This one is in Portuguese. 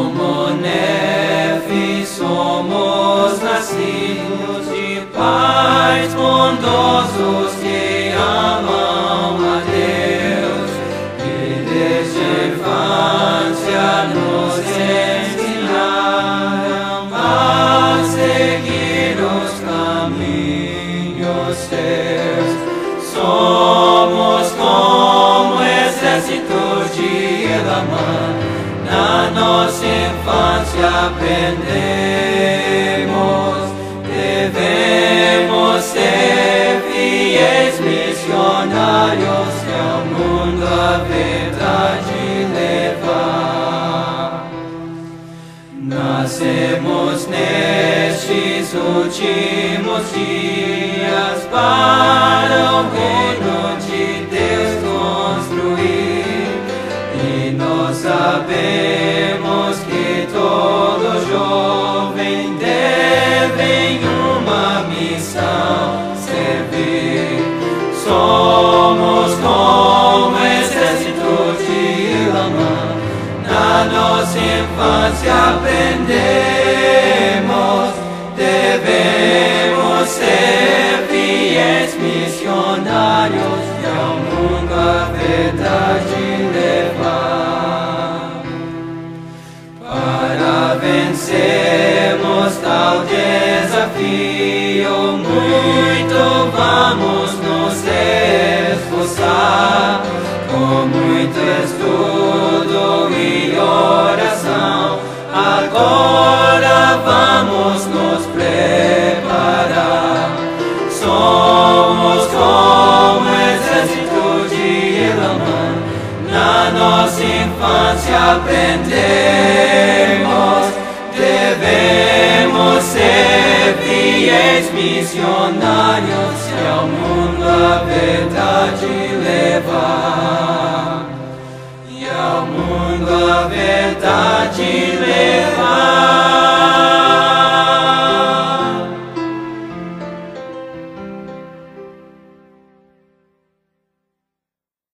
Como neve somos nascidos de pais bondosos que amam a Deus, e desde a infância nos ensinaram a seguir os caminhos teus. Somos como exército de Elamã, na nossa infância aprendemos, devemos ser fiéis missionários que ao mundo a verdade levar. Nascemos nestes últimos dias para o reino de Deus construir, e nós sabemos que todo jovem deve em uma missão servir. Somos como exército de Elamã, na nossa infância aprendemos, devemos ser fiéis missionários que ao mundo a verdade levar. Para vencermos tal desafio, muito vamos nos esforçar, com muito estudo e oração. Agora vamos nos preparar. Somos como exército de Elamã, na nossa infância aprendemos, devemos ser fiéis missionários que ao mundo a verdade levar, e ao mundo a verdade levar.